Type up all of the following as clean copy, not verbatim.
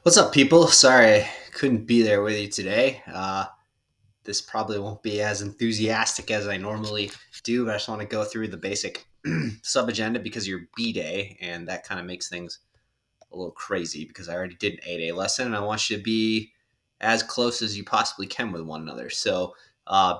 What's up, people? Sorry I couldn't be there with you today. This probably won't be as enthusiastic as I normally do, but I just want to go through the basic sub agenda because you're B day, and that kind of makes things a little crazy because I already did an 8A lesson, and I want you to be as close as you possibly can with one another. So,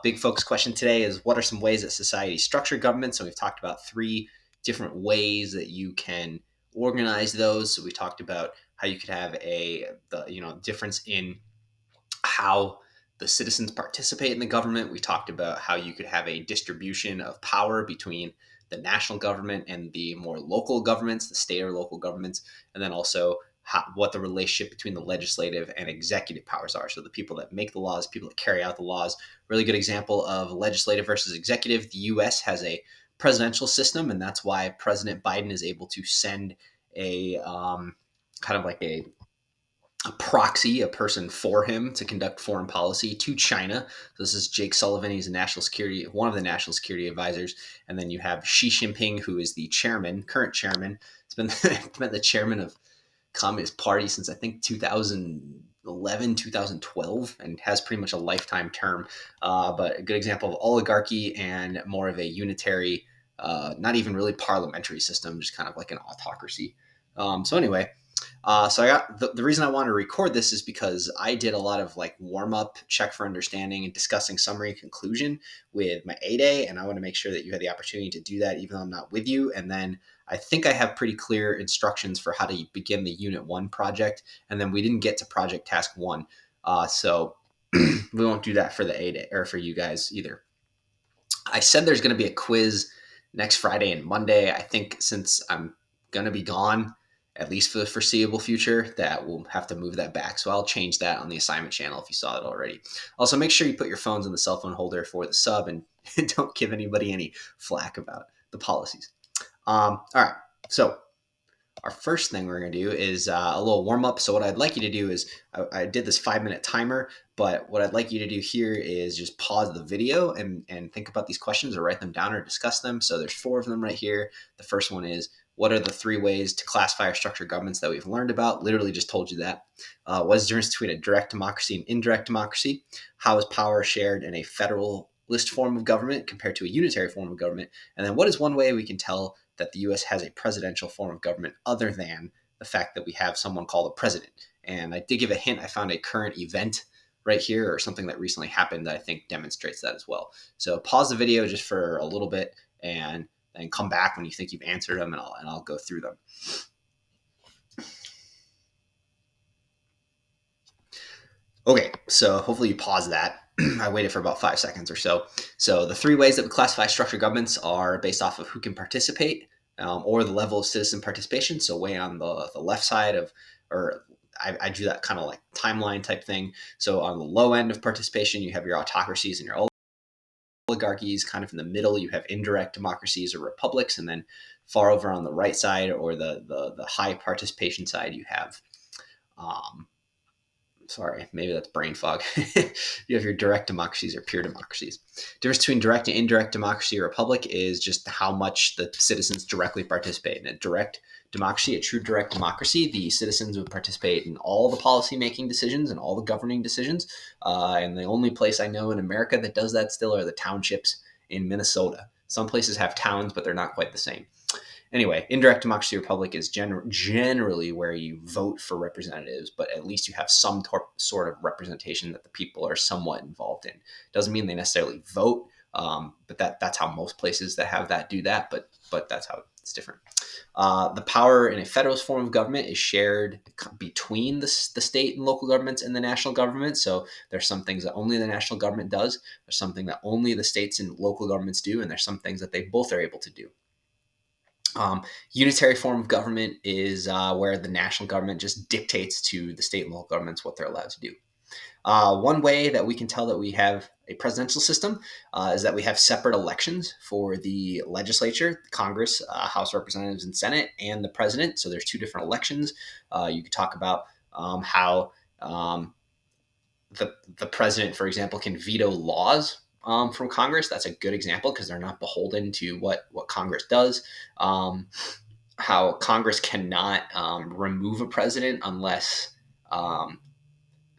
big focus question today is what are some ways that society structure government? So, we've talked about three different ways that you can organize those. So, we talked about how you could have difference in how the citizens participate in the government. We talked about how you could have a distribution of power between the national government and the more local governments, the state or local governments, and then also what the relationship between the legislative and executive powers are. So the people that make the laws, people that carry out the laws. Really good example of legislative versus executive. The U.S. has a presidential system, and that's why President Biden is able to send a kind of like a proxy, a person for him to conduct foreign policy to China. So this is Jake Sullivan. He's one of the national security advisors. And then you have Xi Jinping, who is the chairman, current chairman. It's been the chairman of Communist Party since I think 2011, 2012, and has pretty much a lifetime term. But a good example of oligarchy and more of a unitary, not even really parliamentary system, just kind of like an autocracy. So anyway, so I got the reason I wanted to record this is because I did a lot of like warm up, check for understanding, and discussing summary and conclusion with my 8A, and I want to make sure that you had the opportunity to do that even though I'm not with you. And then I think I have pretty clear instructions for how to begin the Unit 1 project, and then we didn't get to Project Task 1, so we won't do that for the 8A or for you guys either. I said there's going to be a quiz next Friday and Monday. I think since I'm going to be gone, at least for the foreseeable future, that we'll have to move that back. So I'll change that on the assignment channel if you saw it already. Also, make sure you put your phones in the cell phone holder for the sub and don't give anybody any flack about the policies. All right. So our first thing we're going to do is a little warm up. So what I'd like you to do is I did this 5-minute timer, but what I'd like you to do here is just pause the video and think about these questions or write them down or discuss them. So there's 4 of them right here. The first one is, what are the 3 ways to classify or structure governments that we've learned about? Literally just told you that. What is the difference between a direct democracy and indirect democracy? How is power shared in a federalist form of government compared to a unitary form of government? And then what is one way we can tell that the US has a presidential form of government other than the fact that we have someone called a president? And I did give a hint. I found a current event right here or something that recently happened that I think demonstrates that as well. So pause the video just for a little bit and come back when you think you've answered them, and I'll go through them. Okay, so hopefully you pause that. I waited for about 5 seconds or so. So the 3 ways that we classify structured governments are based off of who can participate or the level of citizen participation. So way on the left side of, or I do that kind of like timeline type thing. So on the low end of participation, you have your autocracies and your oligarchies. Kind of in the middle, you have indirect democracies or republics, and then far over on the right side or the high participation side, you have sorry, maybe that's brain fog. You have your direct democracies or pure democracies. Difference between direct and indirect democracy or republic is just how much the citizens directly participate. In a direct democracy, a true direct democracy, the citizens would participate in all the policy making decisions and all the governing decisions. And the only place I know in America that does that still are the townships in Minnesota. Some places have towns, but they're not quite the same. Anyway, indirect democracy republic is generally where you vote for representatives, but at least you have some sort of representation that the people are somewhat involved in. Doesn't mean they necessarily vote, but that's how most places that have that do that. But that's how it's different. The power in a federalist form of government is shared between the state and local governments and the national government. So there's some things that only the national government does. There's something that only the states and local governments do, and there's some things that they both are able to do. Unitary form of government is where the national government just dictates to the state and local governments what they're allowed to do. One way that we can tell that we have a presidential system is that we have separate elections for the legislature, Congress, House of Representatives and Senate, and the president. So there's 2 different elections. You could talk about how the president, for example, can veto laws from Congress. That's a good example because they're not beholden to what Congress does. How Congress cannot remove a president unless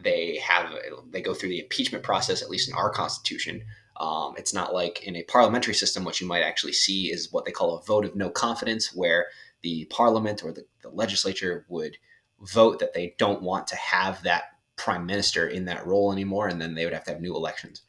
They go through the impeachment process, at least in our Constitution. It's not like in a parliamentary system. What you might actually see is what they call a vote of no confidence, where the parliament or the legislature would vote that they don't want to have that prime minister in that role anymore, and then they would have to have new elections.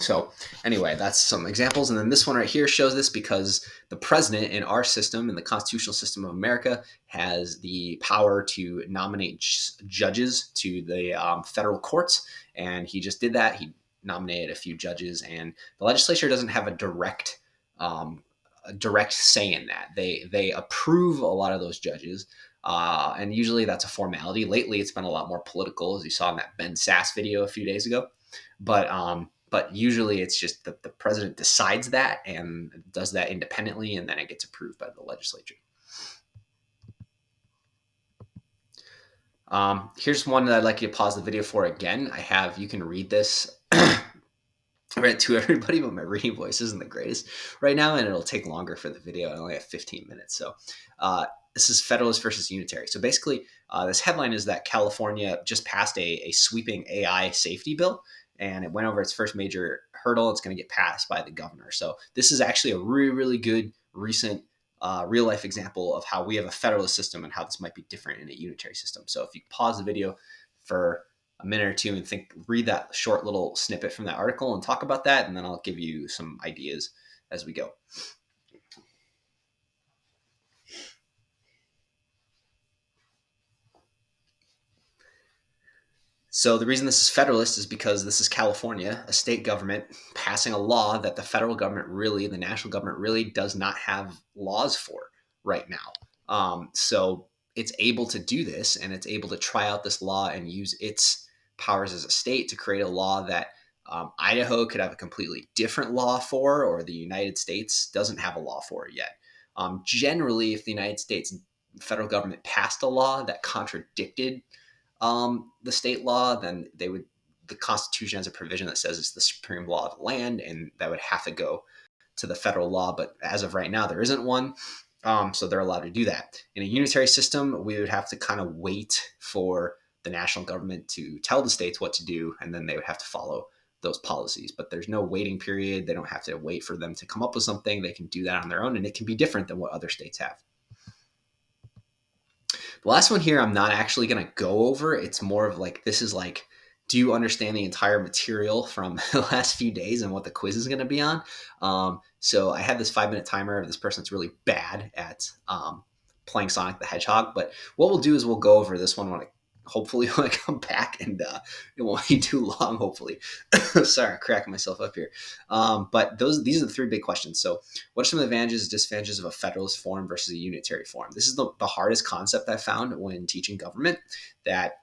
So anyway, that's some examples. And then this one right here shows this because the president in our system, in the constitutional system of America, has the power to nominate judges to the federal courts. And he just did that. He nominated a few judges, and the legislature doesn't have a direct say in that. They approve a lot of those judges. And usually that's a formality. Lately, it's been a lot more political, as you saw in that Ben Sass video a few days ago. But usually it's just that the president decides that and does that independently, and then it gets approved by the legislature. Here's one that I'd like you to pause the video for again. You can read this. I read it to everybody, but my reading voice isn't the greatest right now, and it'll take longer for the video. I only have 15 minutes. So this is Federalist versus Unitary. So basically, this headline is that California just passed a sweeping AI safety bill, and it went over its first major hurdle. It's going to get passed by the governor. So this is actually a really, really good recent real life example of how we have a federalist system and how this might be different in a unitary system. So if you pause the video for a minute or two and read that short little snippet from that article and talk about that, and then I'll give you some ideas as we go. So the reason this is federalist is because this is California, a state government passing a law that the federal government the national government really does not have laws for right now. So it's able to do this, and it's able to try out this law and use its powers as a state to create a law that Idaho could have a completely different law for, or the United States doesn't have a law for it yet. Generally, if the United States federal government passed a law that contradicted the state law, then the Constitution has a provision that says it's the supreme law of the land, and that would have to go to the federal law. But as of right now, there isn't one. So they're allowed to do that. In a unitary system, we would have to kind of wait for the national government to tell the states what to do, and then they would have to follow those policies. But there's no waiting period. They don't have to wait for them to come up with something. They can do that on their own, and it can be different than what other states have. The last one here, I'm not actually going to go over. It's more of like, this is like, do you understand the entire material from the last few days and what the quiz is going to be on? So I have this 5-minute timer of this person that's really bad at playing Sonic the Hedgehog. But what we'll do is we'll go over this one hopefully when I come back, and it won't be too long, hopefully. Sorry, I'm cracking myself up here. But these are the 3 big questions. So what are some advantages and disadvantages of a federalist form versus a unitary form? This is the hardest concept I found when teaching government, that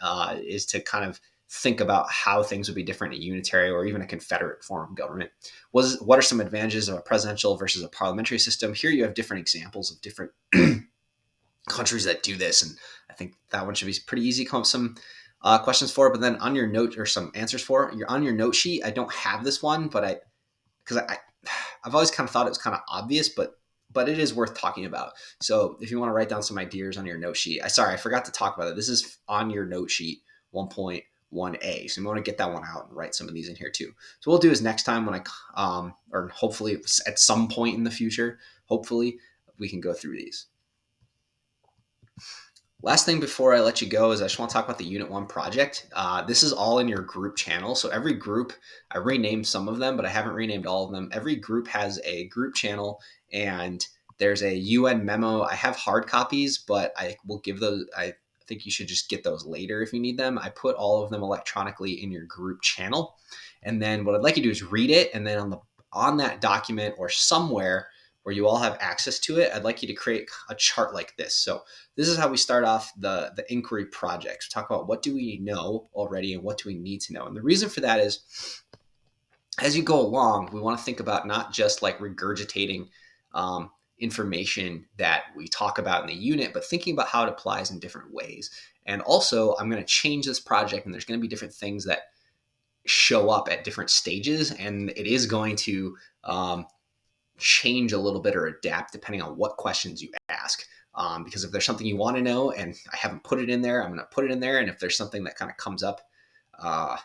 is to kind of think about how things would be different in a unitary or even a confederate form of government. What are some advantages of a presidential versus a parliamentary system? Here you have different examples of different countries that do this, and I think that one should be pretty easy to come up with some questions for. But then on your note, or some answers for, you're on your note sheet. I don't have this one, but I've always kind of thought it was kind of obvious, but it is worth talking about. So if you want to write down some ideas on your note sheet, I forgot to talk about it. This is on your note sheet 1.1a. So you want to get that one out and write some of these in here too. So what we'll do is next time when or hopefully at some point in the future, hopefully we can go through these. Last thing before I let you go is I just want to talk about the Unit 1 project. This is all in your group channel. So every group, I renamed some of them, but I haven't renamed all of them. Every group has a group channel, and there's a UN memo. I have hard copies, but I will give those. I think you should just get those later if you need them. I put all of them electronically in your group channel. And then what I'd like you to do is read it, and then on that document or somewhere where you all have access to it, I'd like you to create a chart like this. So this is how we start off the inquiry project. We talk about what do we know already and what do we need to know. And the reason for that is, as you go along, we want to think about not just like regurgitating information that we talk about in the unit, but thinking about how it applies in different ways. And also, I'm going to change this project, and there's going to be different things that show up at different stages, and it is going to change a little bit or adapt depending on what questions you ask. Because if there's something you want to know and I haven't put it in there, I'm going to put it in there. And if there's something that kind of comes up, uh,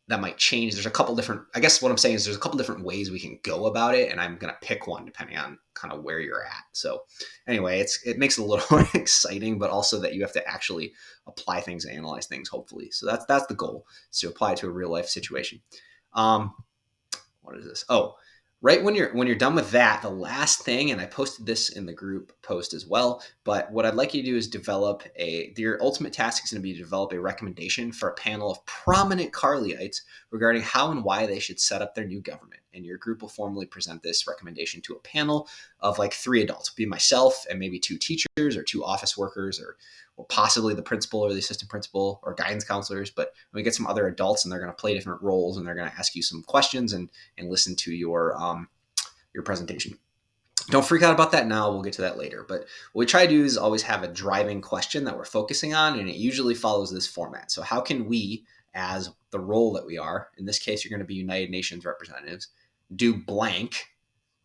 that might change. There's a couple different, I guess what I'm saying is there's a couple different ways we can go about it, and I'm going to pick one depending on kind of where you're at. So anyway, it makes it a little more exciting, but also that you have to actually apply things and analyze things, hopefully. So that's the goal, is to apply it to a real life situation. What is this? Oh, right when you're done with that, the last thing, and I posted this in the group post as well, but what I'd like you to do is develop your ultimate task is going to be to develop a recommendation for a panel of prominent Carlyites regarding how and why they should set up their new government. And your group will formally present this recommendation to a panel of like 3 adults. It'll be myself and maybe 2 teachers or 2 office workers or possibly the principal or the assistant principal or guidance counselors. But we get some other adults, and they're going to play different roles, and they're going to ask you some questions and listen to your presentation. Don't freak out about that now. We'll get to that later. But what we try to do is always have a driving question that we're focusing on, and it usually follows this format. So how can we, as the role that we are, in this case, you're going to be United Nations representatives, do blank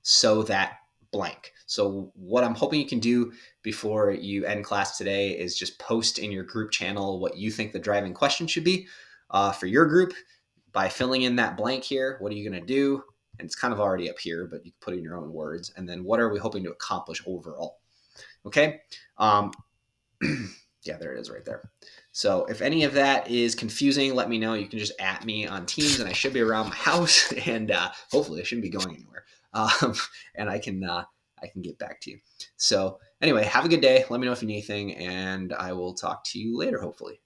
so that blank. So what I'm hoping you can do before you end class today is just post in your group channel what you think the driving question should be for your group by filling in that blank here. What are you going to do? And it's kind of already up here, but you can put it in your own words. And then what are we hoping to accomplish overall? Okay. Yeah, there it is right there. So if any of that is confusing, let me know. You can just @ me on Teams, and I should be around my house, and hopefully I shouldn't be going anywhere. And I can get back to you. So anyway, have a good day. Let me know if you need anything, and I will talk to you later, hopefully.